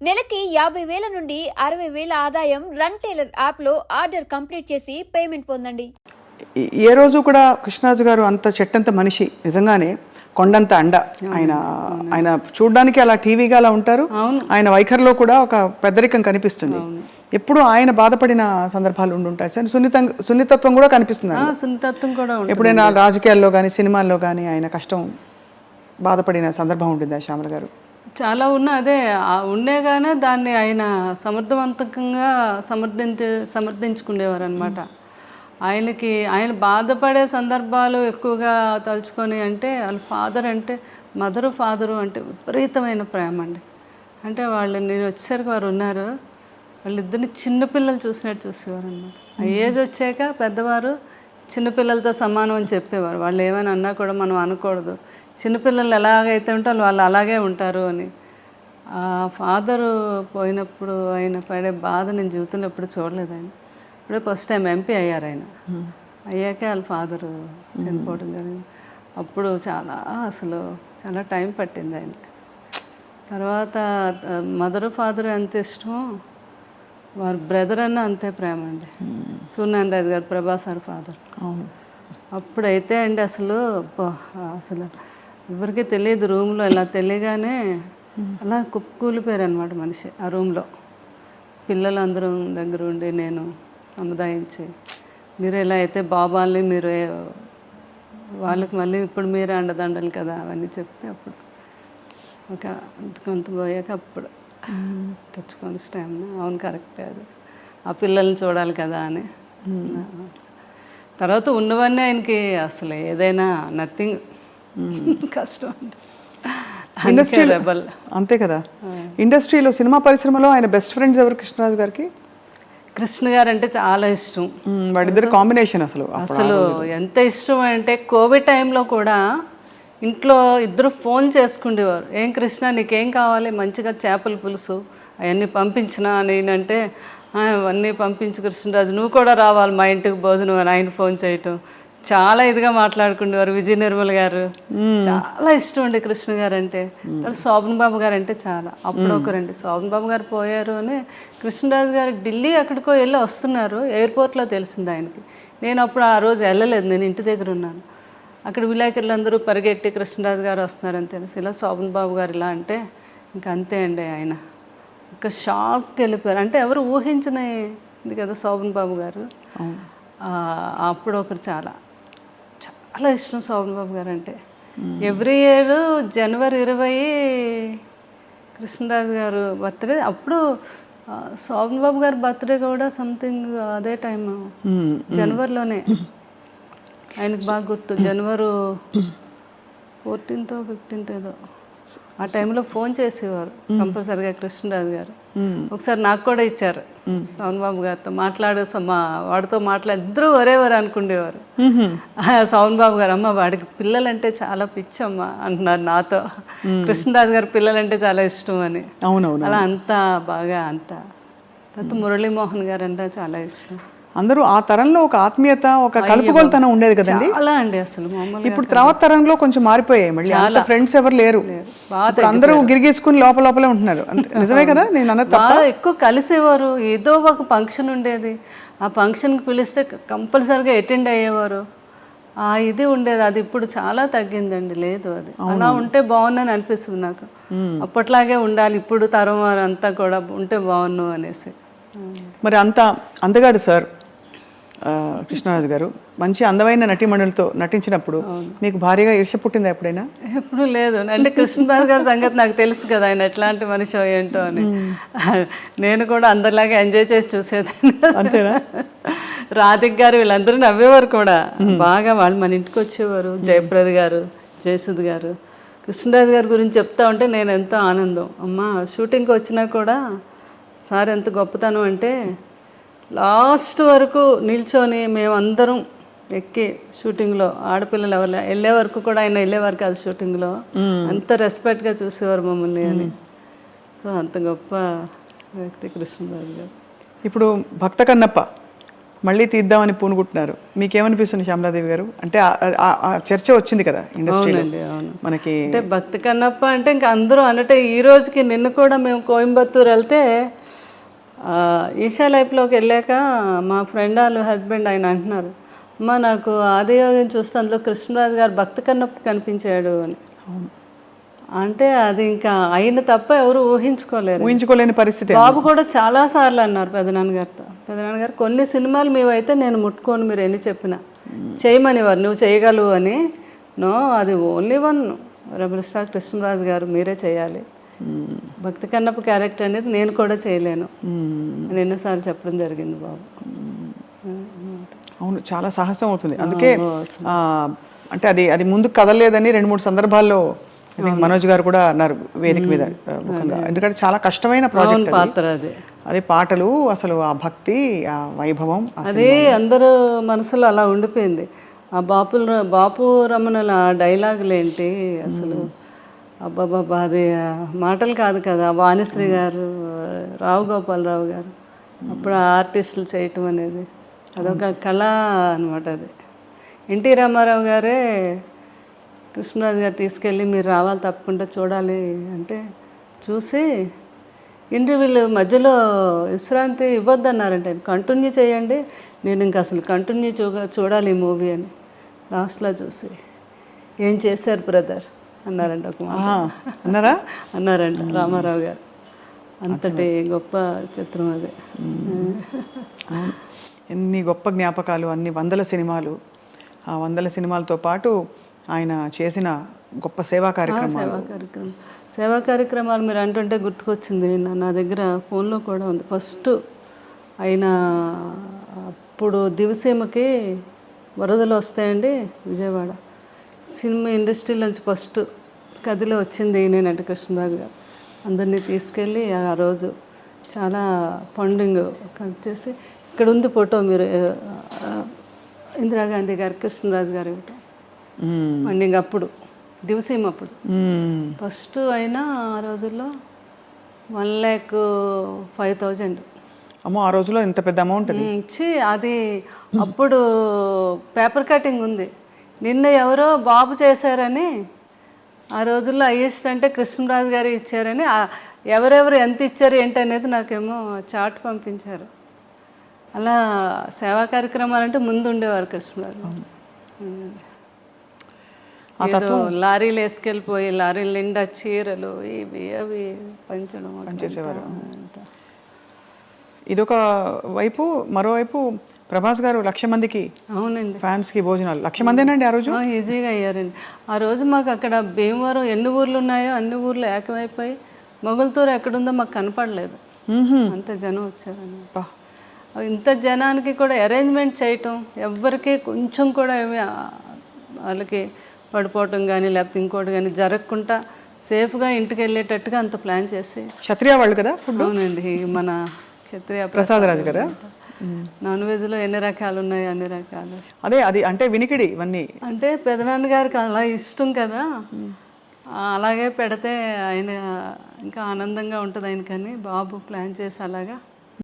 నెలకి 50,000 నుండి 60,000 ఆదాయం రన్ టైలర్ యాప్లో ఆర్డర్ కంప్లీట్ చేసి పేమెంట్ పొందండి. ఏ రోజు కూడా కృష్ణరాజు గారు అంత చెట్టంత మనిషి, నిజంగానే కొండంత అండ. ఆయన చూడడానికి అలా టీవీగా అలా ఉంటారు. ఆయన వైఖరిలో కూడా ఒక పెద్దరికం కనిపిస్తుంది. ఎప్పుడు ఆయన బాధపడిన సందర్భాలు ఉండుంటాయి సార్. సున్నితత్వం కూడా కనిపిస్తుంది. సున్నితత్వం కూడా ఎప్పుడైనా రాజకీయాల్లో కానీ సినిమాల్లో కానీ ఆయన కష్టం బాధపడిన సందర్భం ఉంటుంది శ్యామల గారు? చాలా అదే ఉండేగానే దాన్ని ఆయన సమర్థవంతంగా సమర్థించుకునేవారు అనమాట. ఆయన బాధపడే సందర్భాలు ఎక్కువగా తలుచుకొని, అంటే వాళ్ళ ఫాదర్ అంటే ఫాదరు అంటే విపరీతమైన ప్రేమ అండి. అంటే నేను వచ్చేసరికి వారు ఉన్నారు, వాళ్ళిద్దరిని చిన్నపిల్లలు చూసినట్టు చూసేవారు అనమాట. ఆ ఏజ్ వచ్చాక పెద్దవారు చిన్నపిల్లలతో సమానం అని చెప్పేవారు. వాళ్ళు ఏమైనా అన్నా కూడా మనం అనకూడదు, చిన్నపిల్లలు ఎలాగైతే ఉంటారో వాళ్ళు అలాగే ఉంటారు అని. ఆ ఫాదరు పోయినప్పుడు ఆయన పడే బాధ నేను జీవితంలో ఎప్పుడు చూడలేదండి. ఇప్పుడే ఫస్ట్ టైం ఎంపీ అయ్యారు ఆయన. అయ్యాకే వాళ్ళ ఫాదరు చనిపోవడం జరిగింది. అప్పుడు చాలా టైం పట్టింది ఆయన. తర్వాత ఫాదర్ ఎంత ఇష్టమో వారి బ్రదర్ అన్న అంతే ప్రేమ అండి. సూర్యనారాయణ రాజు గారు, ప్రభాస్ గారి ఫాదర్. అప్పుడైతే అండి అసలు ఎవరికి తెలియదు, రూమ్లో ఇలా తెలియగానే అలా కుప్పకూలిపోయారు అనమాట మనిషి ఆ రూమ్లో. పిల్లలందరూ దగ్గర ఉండి నేను సముదాయించి, మీరు ఎలా అయితే బాబాల్ని మీరు వాళ్ళకి మళ్ళీ ఇప్పుడు మీరే అండదండలు కదా అవన్నీ చెప్తే అప్పుడు కొంత పోయాక అప్పుడు తెచ్చుకొని స్టామినా, అవును కరెక్టే, అది ఆ పిల్లల్ని చూడాలి కదా అని. తర్వాత ఉన్నవన్నీ ఆయనకి అసలు ఏదైనా నథింగ్, కష్టం అండి. ఇండస్ట్రీ రెబల్ అంతే కదా. ఇండస్ట్రీలో సినిమా పరిశ్రమలో ఆయన బెస్ట్ ఫ్రెండ్స్ ఎవరు కృష్ణరాజు గారికి? కృష్ణ గారు అంటే చాలా ఇష్టం. వాడిద్దరు కాంబినేషన్ అసలు ఎంత ఇష్టం అంటే కోవిడ్ టైంలో కూడా ఇంట్లో ఇద్దరు ఫోన్ చేసుకుండేవారు. ఏం కృష్ణ నీకేం కావాలి, మంచిగా చేపల పులుసు అవన్నీ పంపించినా నేనంటే అవన్నీ పంపించు కృష్ణరాజు, నువ్వు కూడా రావాలి మా ఇంటికి భోజనం అని ఆయన ఫోన్ చేయటం. చాలా ఇదిగా మాట్లాడుకునేవారు. విజయ నిర్మల్ గారు చాలా ఇష్టం అండి కృష్ణ గారు అంటే. శోభన్ బాబు గారు అంటే చాలా. అప్పుడు ఒకరండి శోభన్ బాబు గారు పోయారు అని కృష్ణరాజు గారు ఢిల్లీ ఎక్కడికో వెళ్ళి వస్తున్నారు, ఎయిర్పోర్ట్లో తెలిసింది ఆయనకి. నేను అప్పుడు ఆ రోజు వెళ్ళలేదు, నేను ఇంటి దగ్గర ఉన్నాను. అక్కడ విలేకరులందరూ పరిగెట్టి కృష్ణరాజు గారు వస్తున్నారని తెలిసి ఇలా శోభన్ బాబు గారు ఇలా అంటే ఇంకా అంతే అండి, ఆయన ఇంకా షాక్కి వెళ్ళిపోయారు. అంటే ఎవరు ఊహించినది కదా శోభన్ బాబు గారు. అప్పుడు ఒకరు చాలా ఇష్టం శోభన్ బాబు గారు అంటే. ఎవ్రీ ఇయర్ జనవరి 20 కృష్ణరాజు గారు బర్త్డే. అప్పుడు శోభన్ బాబు గారి బర్త్డే కూడా సంథింగ్ అదే టైం జనవరిలోనే. ఆయనకు బాగా గుర్తు, జనవరి 14th or 15th ఏదో ఆ టైంలో ఫోన్ చేసేవారు కంపల్సరిగా కృష్ణరాజు గారు. ఒకసారి నాకు కూడా ఇచ్చారు శోభన్ బాబు గారితో వాడితో ఇద్దరు ఒరేవారు అనుకునేవారు. శోభన్ బాబు గారు, అమ్మ వాడికి పిల్లలంటే చాలా పిచ్చమ్మ అంటున్నారు నాతో. కృష్ణరాజు గారు పిల్లలంటే చాలా ఇష్టం అని. అలా అంతా బాగా తర్వాత మురళీమోహన్ గారు అంటే చాలా ఇష్టం. అందరూ ఆ తరంలో ఒక ఆత్మీయత, ఒక కలుపుగోలుతనం ఉండేది కదండి. అలా అండి అసలు ఇప్పుడు తర్వాత తరంలో కొంచెం మారిపోయాయి. మళ్ళీ అంత ఫ్రెండ్స్ ఎవరు లేరు, అందరూ గిరిగేసుకుని లోపలే ఉంటున్నారు. నిజమే కదా నేను అన్నది? బాగా ఎక్కువ కలిసేవారు. ఏదో ఒక ఫంక్షన్ ఉండేది, ఆ ఫంక్షన్కి పిలిస్తే కంపల్సరిగా అటెండ్ అయ్యేవారు. ఇది ఉండేది. అది ఇప్పుడు చాలా తగ్గిందండి. లేదు, అది అలా ఉంటే బాగుందని అనిపిస్తుంది నాకు. అప్పట్లాగే ఉండాలి ఇప్పుడు తరం వారంతా కూడా ఉంటే బాగున్నావు అనేసి. మరి అంత అందగాడు సార్ కృష్ణరాజు గారు. మంచి అందమైన నటీమణులతో నటించినప్పుడు మీకు భారీగా ఈర్ష్య పుట్టిందా ఎప్పుడైనా? ఎప్పుడు లేదు. అంటే కృష్ణరాజు గారి సంగతి నాకు తెలుసు కదా, ఆయన ఎట్లాంటి మనిషి ఏంటో అని. నేను కూడా అందరిలాగా ఎంజాయ్ చేసి చూసేదాన్ని. అంతేనా? రాధిక్ గారు వీళ్ళందరూ నవ్వేవారు కూడా బాగా. వాళ్ళు మన ఇంటికి వచ్చేవారు. జయప్రద గారు, జయసుద్ గారు, కృష్ణరాజు గారి గురించి చెప్తా ఉంటే నేను ఎంతో ఆనందం. అమ్మ షూటింగ్కి వచ్చినా కూడా సార్ ఎంత గొప్పతనం అంటే లాస్ట్ వరకు నిల్చొని మేమందరం ఎక్కి షూటింగ్లో ఆడపిల్లలు ఎవరు వెళ్ళే వరకు కూడా ఆయన వెళ్ళేవారు కాదు షూటింగ్లో. అంత రెస్పెక్ట్గా చూసేవారు మమ్మల్ని అని. సో అంత గొప్ప వ్యక్తి కృష్ణరాజు గారు. ఇప్పుడు భక్త కన్నప్ప మళ్ళీ తీద్దామని పూనుకుంటున్నారు. మీకేమనిపిస్తుంది శ్యామలాదేవి గారు? అంటే ఆ చర్చ వచ్చింది కదా ఇండస్ట్రీలో అవును. మనకి. అంటే భక్తి కన్నప్ప అంటే ఇంకా అందరూ అన్నట్టే ఈ రోజుకి నిన్న కూడా మేము కోయంబత్తూరు వెళ్తే ఈషా లైఫ్లోకి వెళ్ళాక మా ఫ్రెండ్ వాళ్ళ హస్బెండ్ ఆయన అంటున్నారు, అమ్మ నాకు ఆదియోగం చూస్తే అందులో కృష్ణరాజు గారు భక్తి కన్నప్ప కనిపించాడు అని. అంటే అది ఇంకా ఆయన తప్ప ఎవరు ఊహించుకోలేని పరిస్థితి. బాబు కూడా చాలా సార్లు అన్నారు పెదనాన్నగారితో, పెదనాన్నగారు కొన్ని సినిమాలు మేమైతే నేను ముట్టుకోను మీరు ఎన్ని చెప్పినా చేయమని వారు, నువ్వు చేయగలవు అని. నో, అది only one rebel star Krishnaraju గారు మీరే చేయాలి, భక్తి కన్నప్ప క్యారెక్టర్ అనేది నేను కూడా చేయలేను అని ఎన్నోసార్లు చెప్పడం జరిగింది బాబు. అవును, చాలా సాహసం అవుతుంది. అందుకే అంటే అది ముందుకు కదలలేదని 2-3 సందర్భాల్లో మనోజ్ గారు కూడా అన్నారు వేదిక మీద ముఖంగా. ఎందుకంటే చాలా కష్టమైన ప్రాజెక్ట్ పాత్ర అది. అదే పాటలు, అసలు ఆ భక్తి, ఆ వైభవం, అదే అందరూ మనసులో అలా ఉండిపోయింది. ఆ బాపు రమణుల డైలాగులు ఏంటి అసలు, అబ్బాబాబా అది మాటలు కాదు కదా. వాణిశ్రీ గారు, రావు గోపాలరావు గారు అప్పుడు ఆర్టిస్టులు చేయటం అనేది అదొక కళ అనమాట. అది ఎన్టీ రామారావు గారే కృష్ణరాజు గారు తీసుకెళ్ళి మీరు రావాలి తప్పకుండా చూడాలి అంటే చూసి ఇంటర్వ్యూలు మధ్యలో విశ్రాంతి ఇవ్వద్దన్నారంటే, కంటిన్యూ చేయండి, నేను ఇంకా అసలు కంటిన్యూ చూడాలి ఈ మూవీ అని. లాస్ట్లో చూసి ఏం చేశారు బ్రదర్ అన్నారంట ఒక అన్నారా అన్నారంట రామారావు గారు. అంతటి గొప్ప చిత్రం అది. ఎన్ని గొప్ప జ్ఞాపకాలు, అన్ని 100 సినిమాలు. ఆ 100 సినిమాలతో పాటు ఆయన చేసిన గొప్ప సేవా కార్యక్రమాలు మీరు అంటుంటే గుర్తుకొచ్చింది. నా దగ్గర ఫోన్లో కూడా ఉంది. ఫస్ట్ ఆయన అప్పుడు దివసీమకి వరదలు వస్తాయండి విజయవాడ, సినిమా ఇండస్ట్రీ నుంచి ఫస్ట్ కదిలో వచ్చింది నేనంటే కృష్ణరాజు గారు. అందరినీ తీసుకెళ్ళి ఆ రోజు చాలా ఫండింగ్ కట్ చేసి, ఇక్కడ ఉంది ఫోటో మీరు, ఇందిరాగాంధీ గారు కృష్ణరాజు గారు ఇవ్వటం ఫండింగ్ అప్పుడు దివసీమ అప్పుడు ఫస్ట్ అయినా ఆ రోజుల్లో 1,05,000. అమ్మో, ఆ రోజులో ఇంత పెద్ద అమౌంట్ ఇచ్చి అది అప్పుడు పేపర్ కటింగ్ ఉంది. నిన్న ఎవరో బాబు చేశారని, ఆ రోజుల్లో హైయెస్ట్ అంటే కృష్ణరాజు గారు ఇచ్చారని, ఎవరెవరు ఎంత ఇచ్చారు ఏంటి అనేది నాకేమో చార్ట్ పంపించారు. అలా సేవా కార్యక్రమాలంటే ముందు ఉండేవారు కృష్ణరాజు. ఏదో లారీలు వేసుకెళ్ళిపోయి లారీలు నిండా చీరలు ఇవి అవి పనిచేసేవారు. ఇదొక వైపు. మరోవైపు ప్రభాస్ గారు 1,00,000 మందికి, అవునండి, ఫ్యాన్స్కి భోజనాలు 1,00,000 మందేనండి ఆ రోజు. ఈజీగా అయ్యారండి ఆ రోజు. మాకు అక్కడ భీమవరం ఎన్ని ఊర్లు ఉన్నాయో అన్ని ఊర్లు ఏకమైపోయి మొగల్తూరు ఎక్కడుందో మాకు కనపడలేదు, అంత జనం వచ్చారని. ఇంత జనానికి కూడా అరేంజ్మెంట్ చేయటం, ఎవ్వరికి కొంచెం కూడా ఏమి వాళ్ళకి పడిపోవటం కానీ లేకపోతే ఇంకోటి కానీ జరగకుండా సేఫ్గా ఇంటికి వెళ్ళేటట్టుగా అంత ప్లాన్ చేసి. క్షత్రియ వాళ్ళు కదా? అవునండి, మన క్షత్రియ ప్రసాదరాజు గారా? నాన్ వెజ్లో ఎన్ని రకాలు ఉన్నాయి అన్ని రకాలు. అదే అది అంటే వినికిడి ఇవన్నీ అంటే పెదనాన్న గారికి అలా ఇష్టం కదా, అలాగే పెడితే ఆయన ఇంకా ఆనందంగా ఉంటుంది ఆయనకని బాబు ప్లాన్ చేసి అలాగా